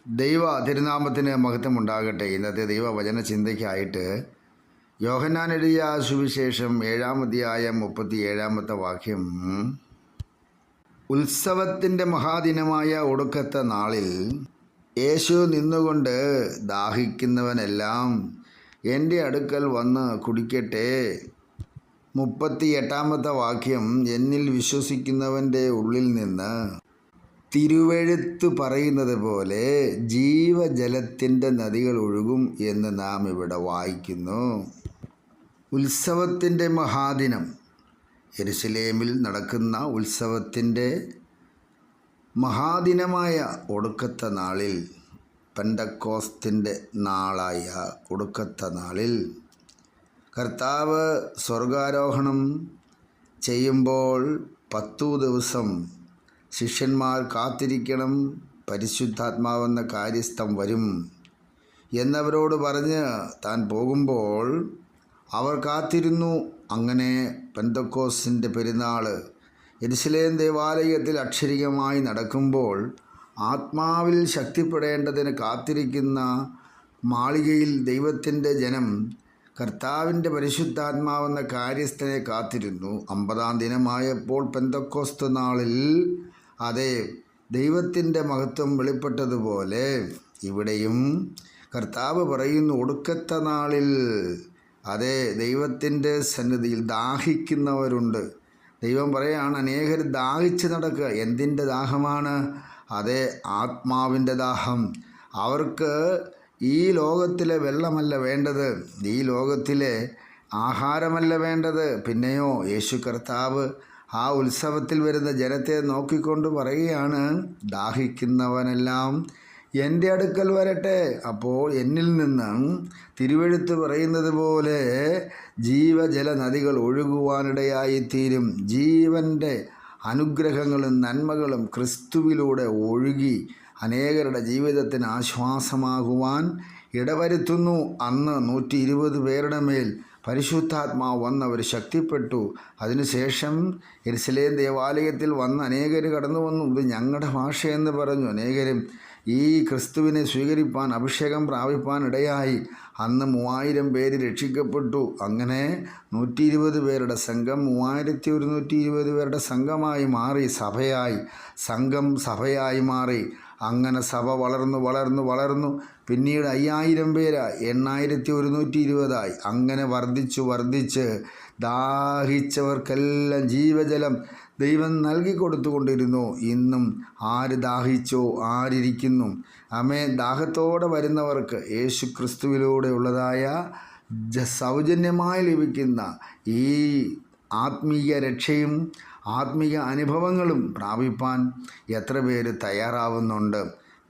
ദൈവ തിരുനാമത്തിന് മഹത്വമുണ്ടാകട്ടെ. ഇന്നത്തെ ദൈവവചന ചിന്തയ്ക്കായിട്ട് യോഹന്നാൻ എഴുതിയ സുവിശേഷം 7-ാം അധ്യായം 37-ാമത്തെ വാക്യം. ഉത്സവത്തിൻ്റെ മഹാദിനമായ ഒടുക്കത്തെ നാളിൽ യേശു നിന്നുകൊണ്ട് ദാഹിക്കുന്നവനെല്ലാം എൻ്റെ അടുക്കൽ വന്ന് കുടിക്കട്ടെ. 38-ാമത്തെ വാക്യം. എന്നിൽ വിശ്വസിക്കുന്നവൻ്റെ ഉള്ളിൽ നിന്ന് തിരുവെഴുത്ത് പറയുന്നത് പോലെ ജീവജലത്തിൻ്റെ നദികൾ ഒഴുകും എന്ന് നാം ഇവിടെ വായിക്കുന്നു. ഉത്സവത്തിൻ്റെ മഹാദിനം, യെരുശലേമിൽ നടക്കുന്ന ഉത്സവത്തിൻ്റെ മഹാദിനമായ ഒടുക്കത്തെ നാളിൽ, പെന്തക്കോസ്തിൻ്റെ നാളായ ഒടുക്കത്തെ നാളിൽ കർത്താവ് സ്വർഗാരോഹണം ചെയ്യുമ്പോൾ 10 ദിവസം ശിഷ്യന്മാർ കാത്തിരിക്കണം, പരിശുദ്ധാത്മാവെന്ന കാര്യസ്ഥൻ വരും എന്നവരോട് പറഞ്ഞ് താൻ പോകുമ്പോൾ അവർ കാത്തിരുന്നു. അങ്ങനെ പെന്തക്കോസ്തിൻ്റെ പെരുന്നാൾ യെരുശലേം ദേവാലയത്തിൽ അക്ഷരികമായി നടക്കുമ്പോൾ ആത്മാവിൽ ശക്തിപ്പെടേണ്ടതിന് കാത്തിരിക്കുന്ന മാളികയിൽ ദൈവത്തിൻ്റെ ജനം കർത്താവിൻ്റെ പരിശുദ്ധാത്മാവെന്ന കാര്യസ്ഥനെ കാത്തിരുന്നു. 50-ാം ദിനമായപ്പോൾ പെന്തക്കോസ്ത് നാളിൽ അതെ ദൈവത്തിൻ്റെ മഹത്വം വെളിപ്പെട്ടതുപോലെ ഇവിടെയും കർത്താവ് പറയുന്നു, ഒടുക്കത്തെ നാളിൽ അതെ ദൈവത്തിൻ്റെ സന്നിധിയിൽ ദാഹിക്കുന്നവരുണ്ട്. ദൈവം പറയുകയാണ്, അനേകർ ദാഹിച്ച് നടക്കുക. എന്തിൻ്റെ ദാഹമാണ്? അതെ ആത്മാവിൻ്റെ ദാഹം. അവർക്ക് ഈ ലോകത്തിലെ വെള്ളമല്ല വേണ്ടത്, ഈ ലോകത്തിലെ ആഹാരമല്ല വേണ്ടത്. പിന്നെയോ യേശു കർത്താവ് ആ ഉത്സവത്തിൽ വരുന്ന ജനത്തെ നോക്കിക്കൊണ്ട് പറയുകയാണ്, ദാഹിക്കുന്നവനെല്ലാം എൻ്റെ അടുക്കൽ വരട്ടെ. അപ്പോൾ എന്നിൽ നിന്ന് തിരുവെഴുത്ത് പറയുന്നത് പോലെ ജീവജല നദികൾ ഒഴുകുവാനിടയായിത്തീരും. ജീവൻ്റെ അനുഗ്രഹങ്ങളും നന്മകളും ക്രിസ്തുവിലൂടെ ഒഴുകി അനേകരുടെ ജീവിതത്തിന് ആശ്വാസമാകുവാൻ ഇടവരുത്തുന്നു. അന്ന് 120 പേരുടെ മേൽ പരിശുദ്ധാത്മാവ് വന്നവർ ശക്തിപ്പെട്ടു. അതിനുശേഷം യെരുശലേം ദേവാലയത്തിൽ വന്ന് അനേകർ കടന്നു വന്നു. ഇത് ഞങ്ങളുടെ ഭാഷയെന്ന് പറഞ്ഞു. അനേകരും ഈ ക്രിസ്തുവിനെ സ്വീകരിപ്പാൻ, അഭിഷേകം പ്രാപിപ്പാൻ ഇടയായി. അന്ന് 3000 പേര് രക്ഷിക്കപ്പെട്ടു. അങ്ങനെ 120 പേരുടെ സംഘം 3120 പേരുടെ സംഘമായി മാറി, സഭയായി മാറി. അങ്ങനെ സഭ വളർന്നു. പിന്നീട് 5000 പേരായി, 8120 അങ്ങനെ വർദ്ധിച്ച് ദാഹിച്ചവർക്കെല്ലാം ജീവജലം ദൈവം നൽകി കൊടുത്തുകൊണ്ടിരുന്നു. ഇന്നും ആര് ദാഹിച്ചോ ആരിയ്ക്കുന്നു. ദാഹത്തോടെ വരുന്നവർക്ക് യേശു ക്രിസ്തുവിലൂടെ ഉള്ളതായ സൗജന്യമായി ലഭിക്കുന്ന ഈ ആത്മീയ രക്ഷയും ആത്മീയ അനുഭവങ്ങളും പ്രാപിപ്പാൻ എത്ര പേര് തയ്യാറാവുന്നുണ്ട്?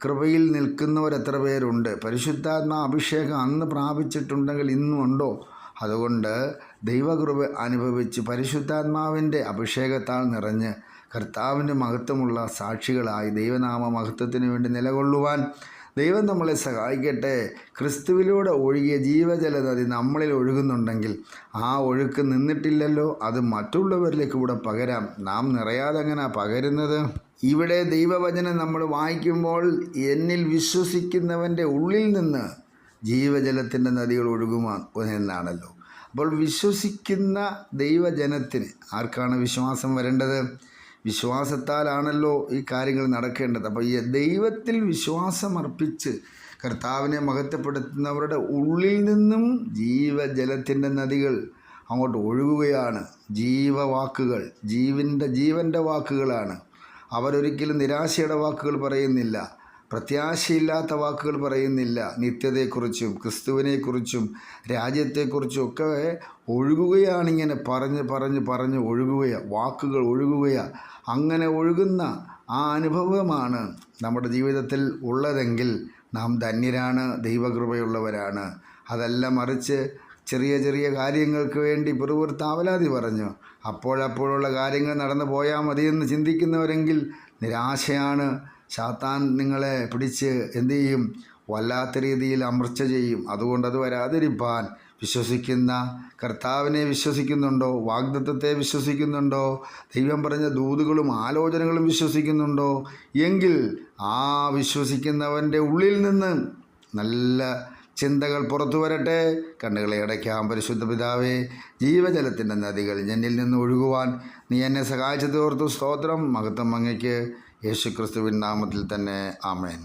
കൃപയിൽ നിൽക്കുന്നവർ എത്ര പേരുണ്ട്? പരിശുദ്ധാത്മാ അഭിഷേകം അന്ന് പ്രാപിച്ചിട്ടുണ്ടെങ്കിൽ ഇന്നും ഉണ്ടോ? അതുകൊണ്ട് ദൈവകൃപ അനുഭവിച്ച് പരിശുദ്ധാത്മാവിൻ്റെ അഭിഷേകത്താൽ നിറഞ്ഞ് കർത്താവിൻ്റെ മഹത്വമുള്ള സാക്ഷികളായി ദൈവനാമ മഹത്വത്തിന് വേണ്ടി നിലകൊള്ളുവാൻ ദൈവം നമ്മളെ സഹായിക്കട്ടെ. ക്രിസ്തുവിലൂടെ ഒഴുകിയ ജീവജല നദി നമ്മളിൽ ഒഴുകുന്നുണ്ടെങ്കിൽ ആ ഒഴുക്ക് നിന്നിട്ടില്ലല്ലോ, അത് മറ്റുള്ളവരിലേക്ക് കൂടെ പകരാം. നാം നിറയാതെ എങ്ങനെ പകരുന്നത്? ഇവിടെ ദൈവവചനം നമ്മൾ വായിക്കുമ്പോൾ എന്നിൽ വിശ്വസിക്കുന്നവൻ്റെ ഉള്ളിൽ നിന്ന് ജീവജലത്തിൻ്റെ നദികൾ ഒഴുകുമോ എന്നാണല്ലോ. അപ്പോൾ വിശ്വസിക്കുന്ന ദൈവജനത്തിന് ആർക്കാണ് വിശ്വാസം വരേണ്ടത്? വിശ്വാസത്താലാണല്ലോ ഈ കാര്യങ്ങൾ നടക്കേണ്ടത്. അപ്പോൾ ഈ ദൈവത്തിൽ വിശ്വാസമർപ്പിച്ച് കർത്താവിനെ മഹത്വപ്പെടുത്തുന്നവരുടെ ഉള്ളിൽ നിന്നും ജീവജലത്തിൻ്റെ നദികൾ അങ്ങോട്ട് ഒഴുകുകയാണ്. ജീവവാക്കുകൾ, ജീവൻ്റെ വാക്കുകളാണ്. അവരൊരിക്കലും നിരാശയുടെ വാക്കുകൾ പറയുന്നില്ല, പ്രത്യാശയില്ലാത്ത വാക്കുകൾ പറയുന്നില്ല. നിത്യതയെക്കുറിച്ചും ക്രിസ്തുവിനെക്കുറിച്ചും രാജ്യത്തെക്കുറിച്ചും ഒക്കെ ഒഴുകുകയാണിങ്ങനെ പറഞ്ഞ് ഒഴുകുകയാണ്, വാക്കുകൾ ഒഴുകുകയാണ്. അങ്ങനെ ഒഴുകുന്ന ആ അനുഭവമാണ് നമ്മുടെ ജീവിതത്തിൽ ഉള്ളതെങ്കിൽ നാം ധന്യരാണ്, ദൈവകൃപയുള്ളവരാണ്. അതല്ല മറിച്ച് ചെറിയ കാര്യങ്ങൾക്ക് വേണ്ടി പിറുപിറുത്താവലാതി പറഞ്ഞു അപ്പോഴപ്പോഴുള്ള കാര്യങ്ങൾ നടന്നു പോയാൽ മതിയെന്ന് ചിന്തിക്കുന്നവരെങ്കിൽ നിരാശയാണ്. സാത്താൻ നിങ്ങളെ പിടിച്ച് എന്തു ചെയ്യും? വല്ലാത്ത രീതിയിൽ അമർച്ച ചെയ്യും. അതുകൊണ്ട് അത് വരാതിരിപ്പാൻ വിശ്വസിക്കുന്ന കർത്താവിനെ വിശ്വസിക്കുന്നുണ്ടോ? വാഗ്ദത്തത്തെ വിശ്വസിക്കുന്നുണ്ടോ? ദൈവം പറഞ്ഞ ദൂതുകളും ആലോചനകളും വിശ്വസിക്കുന്നുണ്ടോ? എങ്കിൽ ആ വിശ്വസിക്കുന്നവൻ്റെ ഉള്ളിൽ നിന്ന് നല്ല ചിന്തകൾ പുറത്തു വരട്ടെ. കണ്ണുകളെ അടയ്ക്കാം. പരിശുദ്ധ പിതാവേ, ജീവജലത്തിൻ്റെ നദികൾ എന്നിൽ നിന്ന് ഒഴുകുവാൻ നീ എന്നെ സഹായിച്ചതോർത്തു സ്തോത്രം. മഹത്വം അങ്ങയ്ക്ക്. യേശുക്രിസ്തുവിൻ നാമത്തിൽ തന്നെ. ആമേൻ.